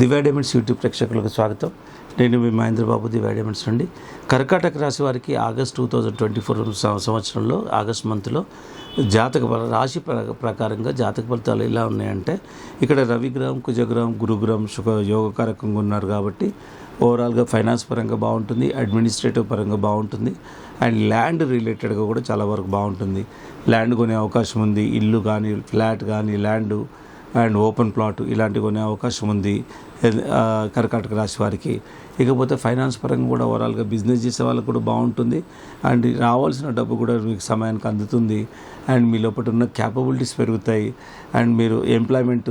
దివ్య diamonds YouTube ప్రేక్షకులకు స్వాగతం. నేను మీ మహేంద్రబాబు, దివ్య డైమండ్స్ నుండి. కర్కాటక రాశి వారికి ఆగస్ట్ 2024 సంవత్సరంలో ఆగస్ట్ మంత్లో రాశి ప్రకారంగా జాతక ఫలితాలు ఎలా ఉన్నాయంటే, ఇక్కడ రవిగ్రహం, కుజగ్రహం, గురుగ్రహం యోగకారకంగా ఉన్నారు కాబట్టి ఓవరాల్గా ఫైనాన్స్ పరంగా బాగుంటుంది, అడ్మినిస్ట్రేటివ్ పరంగా బాగుంటుంది, అండ్ ల్యాండ్ రిలేటెడ్గా కూడా చాలా వరకు బాగుంటుంది. ల్యాండ్ కొనే అవకాశం ఉంది, ఇల్లు కానీ, ఫ్లాట్ కానీ, ల్యాండ్ అండ్ ఓపెన్ ప్లాట్ ఇలాంటివి కొనే అవకాశం ఉంది కర్కాటక రాశి వారికి. ఇకపోతే ఫైనాన్స్ పరంగా కూడా ఓవరాల్గా బిజినెస్ చేసే వాళ్ళకు కూడా బాగుంటుంది, అండ్ రావాల్సిన డబ్బు కూడా మీకు సమయానికి అందుతుంది, అండ్ మీ లోపల ఉన్న క్యాపబిలిటీస్ పెరుగుతాయి, అండ్ మీరు ఎంప్లాయ్మెంట్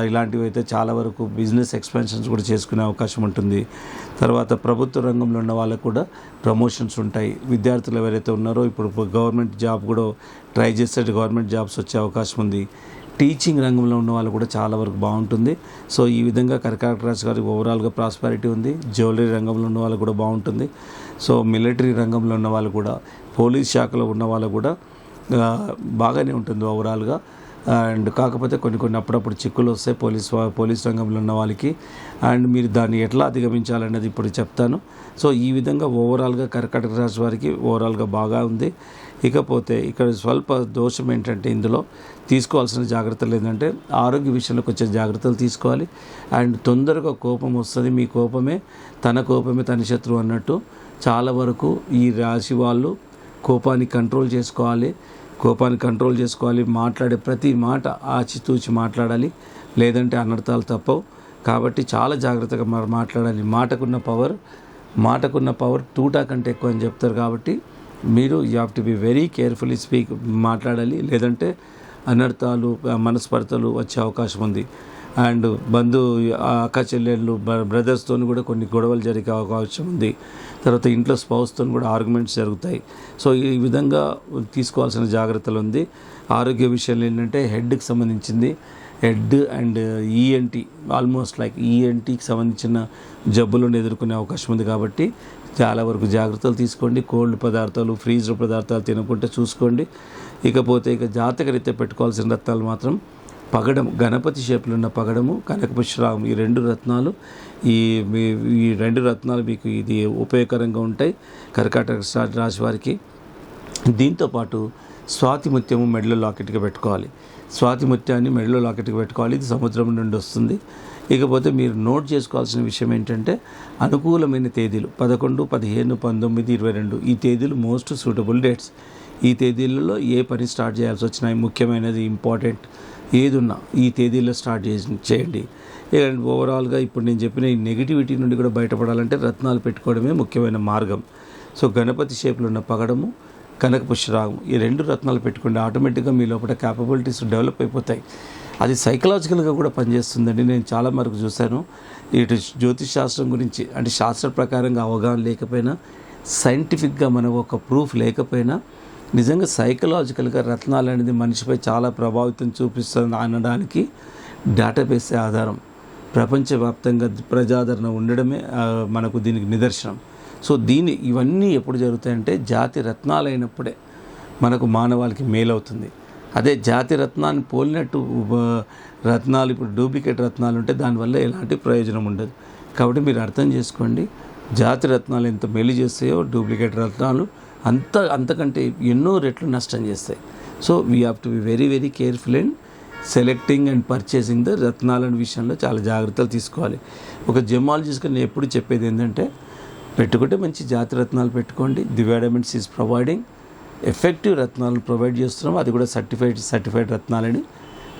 ఇలాంటివి అయితే చాలా వరకు బిజినెస్ ఎక్స్పాన్షన్స్ కూడా చేసుకునే అవకాశం ఉంటుంది. తర్వాత ప్రభుత్వ రంగంలో ఉన్న వాళ్ళకు కూడా ప్రమోషన్స్ ఉంటాయి. విద్యార్థులు ఎవరైతే ఉన్నారో ఇప్పుడు గవర్నమెంట్ జాబ్ కూడా ట్రై చేస్తే గవర్నమెంట్ జాబ్స్ వచ్చే అవకాశం ఉంది. టీచింగ్ రంగంలో ఉన్న వాళ్ళు కూడా చాలా వరకు బాగుంటుంది. సో ఈ విధంగా కర్కాటక రాశి గారికి ఓవరాల్గా ప్రాస్పారిటీ ఉంది. జ్యువెలరీ రంగంలో ఉన్న వాళ్ళు కూడా బాగుంటుంది. సో మిలిటరీ రంగంలో ఉన్న వాళ్ళు కూడా, పోలీస్ శాఖలో ఉన్న వాళ్ళు కూడా బాగానే ఉంటుంది ఓవరాల్గా. అండ్ కాకపోతే కొన్ని అప్పుడప్పుడు చిక్కులు వస్తాయి పోలీస్ రంగంలో ఉన్న వాళ్ళకి, అండ్ మీరు దాన్ని ఎట్లా అధిగమించాలనేది ఇప్పుడు చెప్తాను. సో ఈ విధంగా ఓవరాల్గా కర్కాటక రాశి వారికి ఓవరాల్గా బాగా ఉంది. ఇకపోతే ఇక్కడ స్వల్ప దోషం ఏంటంటే, ఇందులో తీసుకోవాల్సిన జాగ్రత్తలు ఏంటంటే, ఆరోగ్య విషయంలోకి వచ్చే జాగ్రత్తలు తీసుకోవాలి. అండ్ తొందరగా కోపం వస్తుంది. మీ కోపమే తన శత్రువు అన్నట్టు చాలా వరకు ఈ రాశి వాళ్ళు కోపాన్ని కంట్రోల్ చేసుకోవాలి. మాట్లాడే ప్రతి మాట ఆచితూచి మాట్లాడాలి, లేదంటే అనర్థాలు తప్పవు. కాబట్టి చాలా జాగ్రత్తగా మాట్లాడాలి. మాటకున్న పవర్ తూటా కంటే ఎక్కువ అని చెప్తారు. కాబట్టి మీరు you have to be very carefully మాట్లాడాలి, లేదంటే అనర్థాలు, మనస్పర్ధలు వచ్చే అవకాశం ఉంది. అండ్ అక్క చెల్లెళ్ళు, బ్రదర్స్తో కూడా కొన్ని గొడవలు జరిగే అవకాశం ఉంది. తర్వాత ఇంట్లో స్పౌస్తో కూడా ఆర్గ్యుమెంట్స్ జరుగుతాయి. సో ఈ విధంగా తీసుకోవాల్సిన జాగ్రత్తలు ఉంది. ఆరోగ్య విషయంలో ఏంటంటే, హెడ్కి సంబంధించింది, head and ENT, almost like ఈఎన్టీకి సంబంధించిన జబ్బులను ఎదుర్కొనే అవకాశం ఉంది. కాబట్టి చాలా వరకు జాగ్రత్తలు తీసుకోండి. కోల్డ్ పదార్థాలు, ఫ్రీజ్డ్ పదార్థాలు తినకుండా చూసుకోండి. ఇకపోతే జాతకరీత్యా పెట్టుకోవాల్సిన రత్నాలు మాత్రం పగడం, గణపతి షేపులో ఉన్న పగడము, కనకపుష్పరాగం, ఈ రెండు రత్నాలు మీకు ఇది ఉపయోగకరంగా ఉంటాయి కర్కాటక రాశి వారికి. దీంతోపాటు స్వాతి ముత్యము మెడలో లాకెట్గా పెట్టుకోవాలి. స్వాతి ముత్యాన్ని మెడలో లాకెట్గా పెట్టుకోవాలి. ఇది సముద్రం నుండి వస్తుంది. ఇకపోతే మీరు నోట్ చేసుకోవాల్సిన విషయం ఏంటంటే, అనుకూలమైన తేదీలు 11, 15, 19, 22 ఈ తేదీలు మోస్ట్ సూటబుల్ డేట్స్. ఈ తేదీలలో ఏ పని స్టార్ట్ చేయాల్సి వచ్చినా, ముఖ్యమైనది, ఇంపార్టెంట్ ఏదున్నా ఈ తేదీలో స్టార్ట్ చేయండి. ఓవరాల్గా ఇప్పుడు నేను చెప్పిన ఈ నెగిటివిటీ నుండి కూడా బయటపడాలంటే రత్నాలు పెట్టుకోవడమే ముఖ్యమైన మార్గం. సో గణపతి షేప్లో ఉన్న పగడము, కనకపుష్పరాగం, ఈ రెండు రత్నాలు పెట్టుకోండి. ఆటోమేటిక్గా మీ లోపల క్యాపబిలిటీస్ డెవలప్ అయిపోతాయి. అది సైకలాజికల్గా కూడా పనిచేస్తుందండి. నేను చాలా వరకు చూశాను. ఇటు జ్యోతిష్ శాస్త్రం గురించి, అంటే శాస్త్ర ప్రకారంగా అవగాహన లేకపోయినా, సైంటిఫిక్గా మనకు ఒక ప్రూఫ్ లేకపోయినా, నిజంగా సైకలాజికల్గా రత్నాలు అనేది మనిషిపై చాలా ప్రభావితం చూపిస్తుంది అనడానికి డేటాబేసే ఆధారం. ప్రపంచవ్యాప్తంగా ప్రజాదరణ ఉండడమే మనకు దీనికి నిదర్శనం. సో ఇవన్నీ ఎప్పుడు జరుగుతాయంటే, జాతి రత్నాలైనప్పుడే మనకు మానవాళికి మేలవుతుంది. అదే జాతి రత్నాన్ని పోలినట్టు రత్నాలు, ఇప్పుడు డూప్లికేట్ రత్నాలు ఉంటే దానివల్ల ఎలాంటి ప్రయోజనం ఉండదు. కాబట్టి మీరు అర్థం చేసుకోండి, జాతి రత్నాలు ఎంత మేలు చేస్తాయో డూప్లికేట్ రత్నాలు అంతకంటే ఎన్నో రెట్లు నష్టం చేస్తాయి. So we have to be very very careful and selecting and purchasing the రత్నాల విషయంలో చాలా జాగ్రత్తలు తీసుకోవాలి. ఒక జెమాలజిస్ట్గా నేను ఎప్పుడు చెప్పేది ఏంటంటే, పెట్టుకుంటే మంచి జాతి రత్నాలు పెట్టుకోండి. దివ్య డైమండ్స్ ఈజ్ ప్రొవైడింగ్ ఎఫెక్టివ్ రత్నాలను ప్రొవైడ్ చేస్తున్నాం. అది కూడా సర్టిఫైడ్ రత్నాలని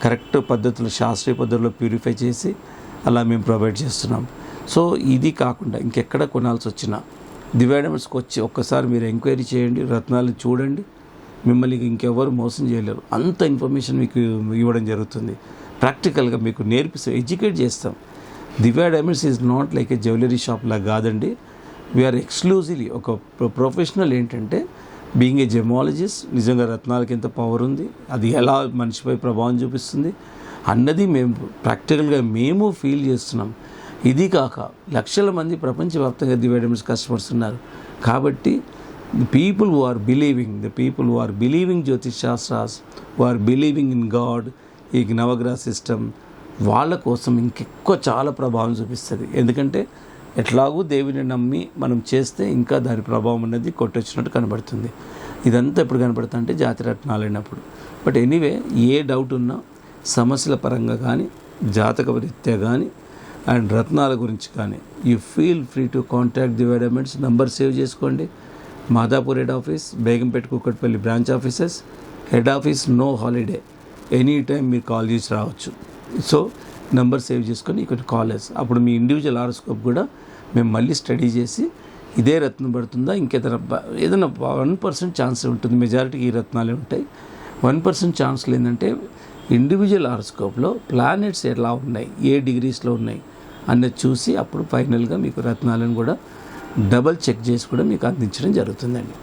కరెక్ట్ పద్ధతిలో, శాస్త్రీయ పద్ధతిలో ప్యూరిఫై చేసి అలా మేము ప్రొవైడ్ చేస్తున్నాం. సో ఇది కాకుండా ఇంకెక్కడ కొనాల్సి వచ్చినా దివ్య డైమండ్స్కి వచ్చి ఒక్కసారి మీరు ఎంక్వైరీ చేయండి, రత్నాలను చూడండి. మిమ్మల్ని ఇంకెవరు మోసం చేయలేరు. అంత ఇన్ఫర్మేషన్ మీకు ఇవ్వడం జరుగుతుంది. ప్రాక్టికల్గా మీకు ఎడ్యుకేట్ చేస్తాం. Divya diamonds is not like a jewellery shop లాగా కాదండి. వీఆర్ ఎక్స్క్లూజివ్లీ ఒక ప్రొఫెషనల్. ఏంటంటే, బీయింగ్ ఏ జెమాలజిస్ట్, నిజంగా రత్నాలకి ఎంత పవర్ ఉంది, అది ఎలా మనిషిపై ప్రభావం చూపిస్తుంది అన్నది మేము ప్రాక్టికల్గా ఫీల్ చేస్తున్నాం. ఇది కాక లక్షల మంది ప్రపంచవ్యాప్తంగా దివ్య డైమండ్స్ కస్టమర్స్ ఉన్నారు. కాబట్టి the people who are believing Jyotish Shastras, who are believing in God, ఈ నవగ్రహ సిస్టమ్, వాళ్ళ కోసం ఇంకెక్కువ చాలా ప్రభావం చూపిస్తుంది. ఎందుకంటే ఎట్లాగూ దేవుని నమ్మి మనం చేస్తే ఇంకా దాని ప్రభావం అనేది కొట్టొచ్చినట్టు కనబడుతుంది. ఇదంతా ఎప్పుడు కనబడుతుంది అంటే జాతి రత్నాలు అయినప్పుడు. బట్ ఎనీవే, ఏ డౌట్ ఉన్నా సమస్యల పరంగా కానీ, జాతక రీత్యా కానీ, అండ్ రత్నాల గురించి కానీ, you feel free to contact the diamonds. Number save చేసుకోండి. Madhapur head office, Begumpet Kukatpally branch offices, head office no holiday, any time మీరు కాల్ చేసి రావచ్చు. సో నంబర్ సేవ్ చేసుకొని యూ కెన్ కాల్ us. అప్పుడు మీ ఇండివిజువల్ హారోస్కోప్ కూడా మేము మళ్ళీ స్టడీ చేసి ఇదే రత్నం పడుతుందా ఏదైనా 1% ఛాన్స్ ఉంటుంది. మెజారిటీకి ఈ రత్నాలే ఉంటాయి. 1% ఛాన్స్లు ఏంటంటే ఇండివిజువల్ హారోస్కోప్లో ప్లానెట్స్ ఎలా ఉన్నాయి, ఏ డిగ్రీస్లో ఉన్నాయి అన్నది చూసి అప్పుడు ఫైనల్గా మీకు రత్నాలను కూడా డబల్ చెక్ చేసి కూడా మీకు అందించడం జరుగుతుందండి.